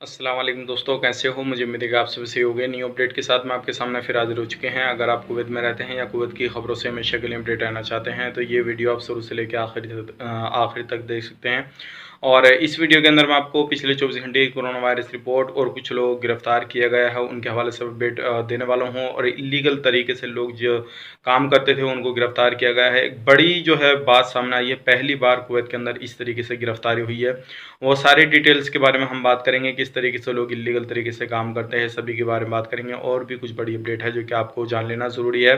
अस्सलाम वालेकुम दोस्तों, कैसे हो? मुझे उम्मीद है कि आप सभी सही होंगे। न्यू अपडेट के साथ मैं आपके सामने फिर हाजिर हो चुके हैं। अगर आप कुवैत में रहते हैं या कुवैत की खबरों से हमेशा के लिए अपडेट रहना चाहते हैं तो ये वीडियो आप शुरू से लेकर आखिर तक देख सकते हैं। और इस वीडियो के अंदर मैं आपको पिछले 24 घंटे की कोरोना वायरस रिपोर्ट और कुछ लोग गिरफ्तार किया गया है उनके हवाले से अपडेट देने वाला हूँ। और इलीगल तरीके से लोग जो काम करते थे उनको गिरफ्तार किया गया है। एक बड़ी जो है बात सामने आई है, पहली बार कुवैत के अंदर इस तरीके से गिरफ्तारी हुई है। वो सारे डिटेल्स के बारे में हम बात करेंगे, किस तरीके से लोग इलीगल तरीके से काम करते हैं, सभी के बारे में बात करेंगे। और भी कुछ बड़ी अपडेट है जो कि आपको जान लेना ज़रूरी है।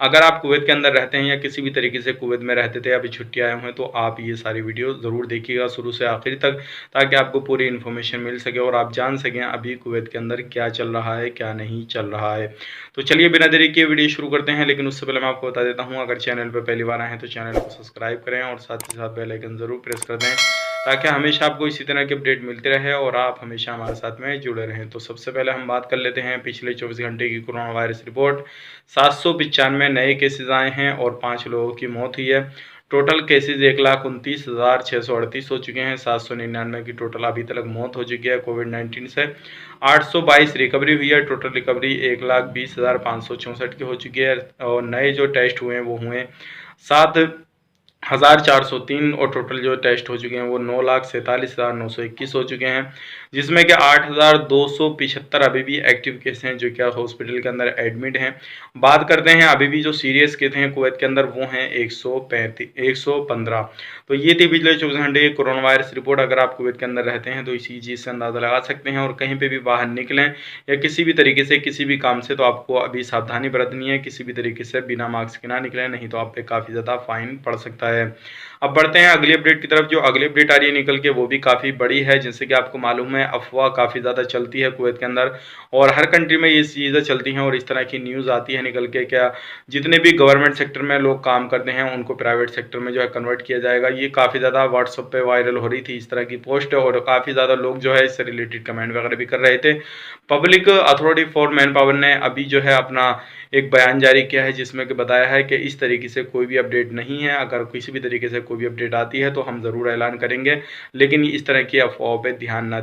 अगर आप कुवैत के अंदर रहते हैं या किसी भी तरीके से कुवैत में रहते थे, अभी छुट्टी आए हुए हैं, तो आप ये सारी वीडियो ज़रूर देखिएगा शुरू से आखिर तक, ताकि आपको पूरी इन्फॉर्मेशन मिल सके और आप जान सकें अभी कुवैत के अंदर क्या चल रहा है, क्या नहीं चल रहा है। तो चलिए बिना देरी के वीडियो शुरू करते हैं। लेकिन उससे पहले मैं आपको बता देता हूँ, अगर चैनल पर पहली बार आए हैं तो चैनल को सब्सक्राइब करें और साथ ही साथ बेल आइकन ज़रूर प्रेस कर दें, ताकि हमेशा आपको इसी तरह के अपडेट मिलते रहे और आप हमेशा हमारे साथ में जुड़े रहें। तो सबसे पहले हम बात कर लेते हैं पिछले 24 घंटे की कोरोना वायरस रिपोर्ट। 795 नए केसेज आए हैं और 5 लोगों की मौत हुई है। टोटल केसेज 1,29,638 हो चुके हैं। 799 की टोटल अभी तक मौत हो चुकी है कोविड-19 से। 822 रिकवरी हुई है। टोटल रिकवरी 1,20,564 की हो चुकी है। और नए जो टेस्ट हुए हैं वो हुए 7,403 और टोटल जो टेस्ट हो चुके हैं वो 9,47,921 हो चुके हैं, जिसमें कि 8,275 अभी भी एक्टिव केस हैं जो क्या हॉस्पिटल के अंदर एडमिट हैं। बात करते हैं अभी भी जो सीरियस केस हैं कुवैत के अंदर, वो हैं 115। तो ये थी पिछले 24 घंटे की कोरोना वायरस रिपोर्ट। अगर आप कुवैत के अंदर रहते हैं तो इसी चीज़ से अंदाज़ा लगा सकते हैं। और कहीं पर भी बाहर निकलें या किसी भी तरीके से किसी भी काम से, तो आपको अभी सावधानी बरतनी है। किसी भी तरीके से बिना मास्क के ना निकलें, नहीं तो आप पे काफ़ी ज़्यादा फाइन पड़ सकता है। अब बढ़ते हैं अगली अपडेट की तरफ। जो अगली अपडेट आ रही है निकल के, वो भी काफ़ी बड़ी है। जैसे कि आपको मालूम है, अफवाह काफ़ी ज़्यादा चलती है कुवैत के अंदर और हर कंट्री में ये चीज़ें चलती हैं और इस तरह की न्यूज़ आती है निकल के, क्या जितने भी गवर्नमेंट सेक्टर में लोग काम करते हैं उनको प्राइवेट सेक्टर में जो है कन्वर्ट किया जाएगा। ये काफ़ी ज़्यादा व्हाट्सएप पे वायरल हो रही थी इस तरह की पोस्ट, और काफ़ी ज़्यादा लोग जो है इससे रिलेटेड कमेंट वगैरह भी कर रहे थे। Public authority for man power ने अभी जो है अपना एक बयान जारी किया है, जिसमें कि बताया है कि इस तरीके से कोई भी अपडेट नहीं है। अगर किसी भी तरीके से कोई भी अपडेट आती है तो हम ज़रूर ऐलान करेंगे, लेकिन इस तरह की अफवाहों पे ध्यान ना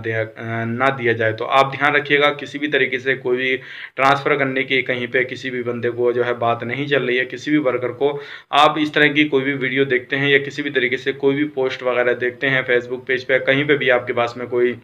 दिया जाए। तो आप ध्यान रखिएगा, किसी भी तरीके से कोई भी ट्रांसफ़र करने की कहीं पे किसी भी बंदे को जो है बात नहीं चल रही है, किसी भी वर्कर को आप इस तरह की कोई भी वीडियो देखते हैं या किसी भी तरीके से कोई भी पोस्ट वगैरह देखते हैं फेसबुक पेज पे, कहीं पे भी आपके पास में कोई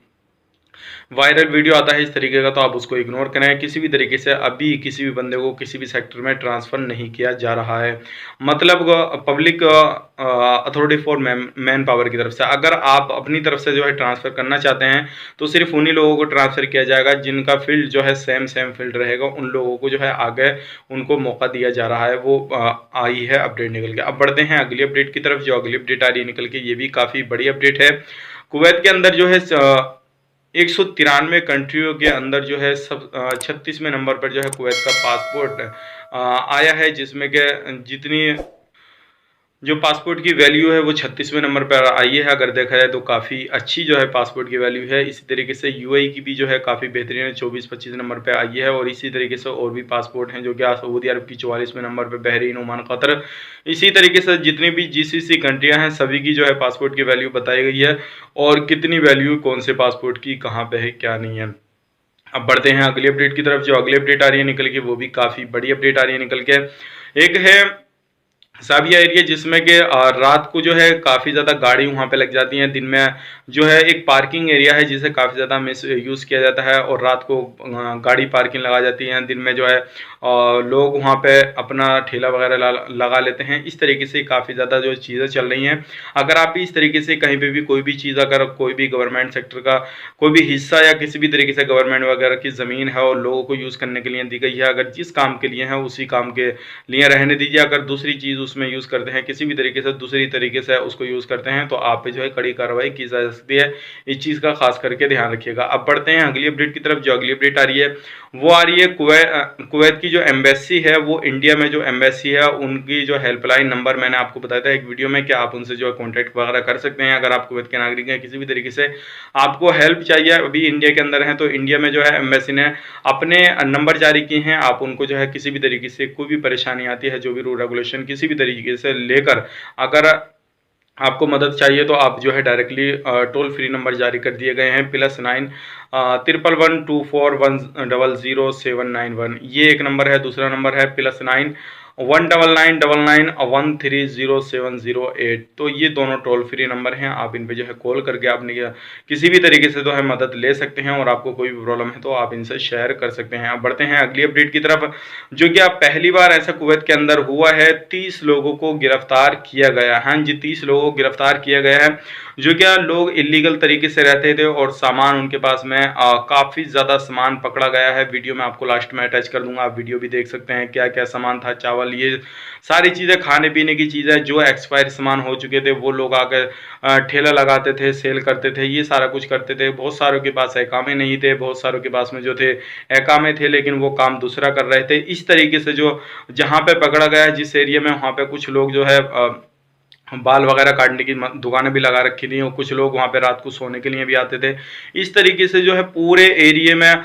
वायरल वीडियो आता है इस तरीके का, तो आप उसको इग्नोर करें। किसी भी तरीके से अभी किसी भी बंदे को किसी भी सेक्टर में ट्रांसफ़र नहीं किया जा रहा है, मतलब public authority for man power की तरफ से। अगर आप अपनी तरफ से जो है ट्रांसफ़र करना चाहते हैं तो सिर्फ उन्हीं लोगों को ट्रांसफ़र किया जाएगा जिनका फील्ड जो है सेम फील्ड रहेगा। उन लोगों को जो है आगे उनको मौका दिया जा रहा है। वो आई है अपडेट निकल के। अब बढ़ते हैं अगली अपडेट की तरफ। जो अगली अपडेट आ रही है निकल के, ये भी काफ़ी बड़ी अपडेट है। कुवैत के अंदर जो है 193 कंट्रियों के अंदर जो है सब 36वें नंबर पर जो है कुवैत का पासपोर्ट आया है, जिसमें कि जितनी जो पासपोर्ट की वैल्यू है वो 36वें नंबर पर आई है। अगर देखा जाए तो काफ़ी अच्छी जो है पासपोर्ट की वैल्यू है। इसी तरीके से यूएई की भी जो है काफ़ी बेहतरीन है, 24-25 नंबर पे आई है। और इसी तरीके से और भी पासपोर्ट हैं जो कि सऊदी अरब की 44वें नंबर पे, बहरीन, ओमान, कतर, इसी तरीके से जितनी भी जीसीसी कंट्रियाँ हैं सभी की जो है पासपोर्ट की वैल्यू बताई गई है और कितनी वैल्यू कौन से पासपोर्ट की कहाँ पर है, क्या नहीं है। अब बढ़ते हैं अगली अपडेट की तरफ। जो अगली अपडेट आ रही है निकल के, वो भी काफ़ी बड़ी अपडेट आ रही है निकल के। एक है साबिया एरिया, जिसमें कि रात को जो है काफ़ी ज़्यादा गाड़ी वहाँ पे लग जाती हैं। दिन में जो है एक पार्किंग एरिया है जिसे काफ़ी ज़्यादा मिस यूज़ किया जाता है और रात को गाड़ी पार्किंग लगा जाती हैं। दिन में जो है लोग वहाँ पे अपना ठेला वगैरह लगा लेते हैं। इस तरीके से काफ़ी ज़्यादा जो चीज़ें चल रही हैं। अगर आप भी इस तरीके से कहीं पे भी कोई भी चीज़, अगर कोई भी गवर्नमेंट सेक्टर का कोई भी हिस्सा या किसी भी तरीके से गवर्नमेंट वगैरह की ज़मीन है और लोगों को यूज़ करने के लिए दी गई है, अगर जिस काम के लिए है उसी काम के लिए रहने दीजिए। अगर दूसरी चीज़ उसमें यूज़ करते हैं, किसी भी तरीके से दूसरी तरीके से उसको यूज़ करते हैं, तो आप पे जो है कड़ी कार्रवाई की जा सकती है। इस चीज़ का खास करके ध्यान रखिएगा। अब बढ़ते हैं अगली अपडेट की तरफ। जो अगली अपडेट आ रही है वो आ रही है कुवैत की जो एम्बेसी है, वो इंडिया में जो एम्बेसी है उनकी जो हेल्पलाइन नंबर मैंने आपको बताया था एक वीडियो में कि आप उनसे जो है कॉन्टैक्ट वगैरह कर सकते हैं। अगर आप कुवैत के नागरिक हैं, किसी भी तरीके से आपको हेल्प चाहिए, अभी इंडिया के अंदर हैं, तो इंडिया में जो है एम्बेसी ने अपने नंबर जारी किए हैं। आप उनको जो है किसी भी तरीके से कोई भी परेशानी आती है, जो भी रूल रेगुलेशन किसी भी तरीके से लेकर, अगर आपको मदद चाहिए तो आप जो है डायरेक्टली टोल फ्री नंबर जारी कर दिए गए हैं +9 11124100791। ये एक नंबर है। दूसरा नंबर है +9 19911130708। तो ये दोनों टोल फ्री नंबर हैं। आप इन पे जो है कॉल करके अपनी किसी भी तरीके से जो है मदद ले सकते हैं, और आपको कोई भी प्रॉब्लम है तो आप इनसे शेयर कर सकते हैं। अब बढ़ते हैं अगली अपडेट की तरफ, जो कि आप पहली बार ऐसा कुवैत के अंदर हुआ है। 30 लोगों को गिरफ्तार किया गया है। हाँ जी, 30 लोगों को गिरफ्तार किया गया है, जो क्या लोग इलीगल तरीके से रहते थे और सामान उनके पास में काफ़ी ज़्यादा सामान पकड़ा गया है। वीडियो में आपको लास्ट में अटैच कर दूंगा, आप वीडियो भी देख सकते हैं क्या क्या सामान था। चावल, ये सारी चीज़ें खाने पीने की चीज़ें जो एक्सपायर सामान हो चुके थे वो लोग आकर ठेला लगाते थे, सेल करते थे, ये सारा कुछ करते थे। बहुत सारों के पास अहकामे नहीं थे, बहुत सारों के पास में जो थे अहकामे थे लेकिन वो काम दूसरा कर रहे थे। इस तरीके से जो जहाँ पे पकड़ा गया है, जिस एरिया में, वहाँ पे कुछ लोग जो है बाल वगैरह काटने की दुकानें भी लगा रखी थी, और कुछ लोग वहाँ पे रात को सोने के लिए भी आते थे। इस तरीके से जो है पूरे एरिया में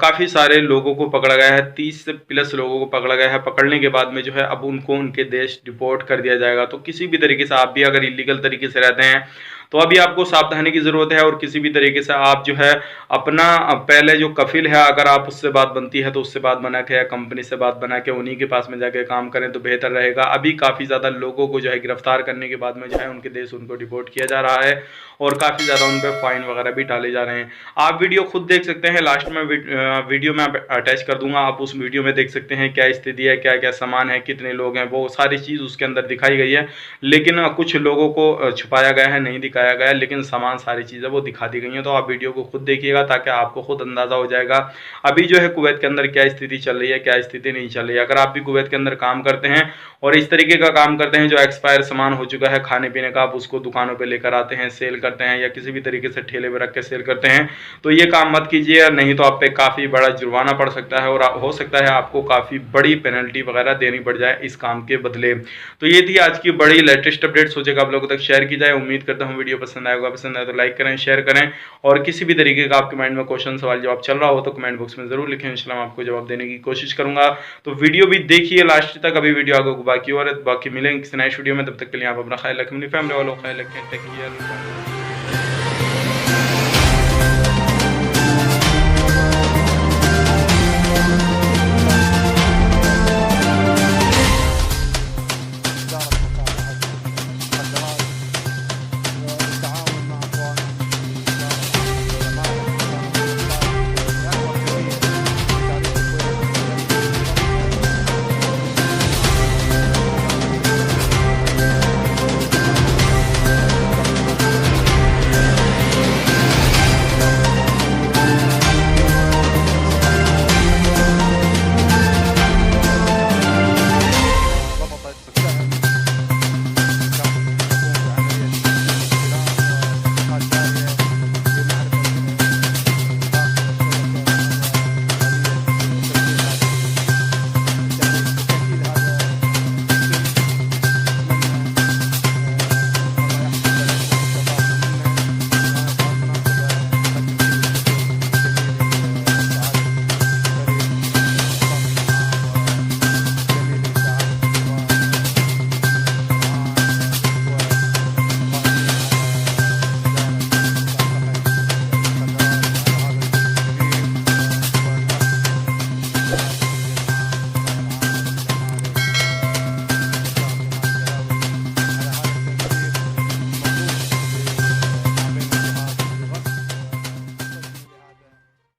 काफ़ी सारे लोगों को पकड़ा गया है। 30 से प्लस लोगों को पकड़ा गया है। पकड़ने के बाद में जो है अब उनको उनके देश डिपोर्ट कर दिया जाएगा। तो किसी भी तरीके से आप भी अगर इलीगल तरीके से रहते हैं तो अभी आपको सावधानी की ज़रूरत है, और किसी भी तरीके से आप जो है अपना पहले जो कफिल है, अगर आप उससे बात बनती है तो उससे बात बना के या कंपनी से बात बना के उन्हीं के पास में जाके काम करें तो बेहतर रहेगा। अभी काफ़ी ज़्यादा लोगों को जो है गिरफ्तार करने के बाद में जो है उनके देश उनको डिपोर्ट किया जा रहा है, और काफ़ी ज़्यादा उन पर फाइन वगैरह भी डाले जा रहे हैं। आप वीडियो खुद देख सकते हैं, लास्ट में वीडियो में अटैच कर दूंगा। आप उस वीडियो में देख सकते हैं क्या स्थिति है, क्या क्या सामान है, कितने लोग हैं, वो सारी चीज़ उसके अंदर दिखाई गई है। लेकिन कुछ लोगों को छुपाया गया है, नहीं दिखाया गया है, लेकिन सामान सारी चीज़ें वो दिखा दी गई हैं। तो आप वीडियो को खुद देखिएगा ताकि आपको खुद अंदाज़ा हो जाएगा अभी जो है कुवैत के अंदर क्या स्थिति चल रही है, क्या स्थिति नहीं चल रही है। अगर आप भी कुवैत के अंदर काम करते हैं और इस तरीके का काम करते हैं, जो एक्सपायर सामान हो चुका है खाने पीने का, आप उसको दुकानों पे लेकर आते हैं, सेल करते हैं, या किसी भी तरीके से ठेले पे रख के सेल करते हैं, तो ये काम मत कीजिए, नहीं तो आप पे काफ़ी बड़ा जुर्माना पड़ सकता है, और हो सकता है आपको काफ़ी बड़ी पेनल्टी वगैरह देनी पड़ जाए इस काम के बदले। तो ये थी आज की बड़ी लेटेस्ट अपडेट, सोचेगा आप लोगों तक शेयर की जाए। उम्मीद करता हूँ वीडियो पसंद आएगा। पसंद आए तो लाइक करें, शेयर करें, और किसी भी तरीके का आपके माइंड में क्वेश्चन, सवाल, जवाब चल रहा हो तो कमेंट बॉक्स में जरूर लिखें, इंशाल्लाह मैं आपको जवाब देने की कोशिश करूंगा। तो वीडियो भी देखिए लास्ट तक, अभी वीडियो आगे बाकी और बाकी मिलेंगे किसी नए वीडियो में। तब तक के लिए आप अपना ख्याल रखें, अपनी फैमिली वालों का ख्याल रखें। Take care.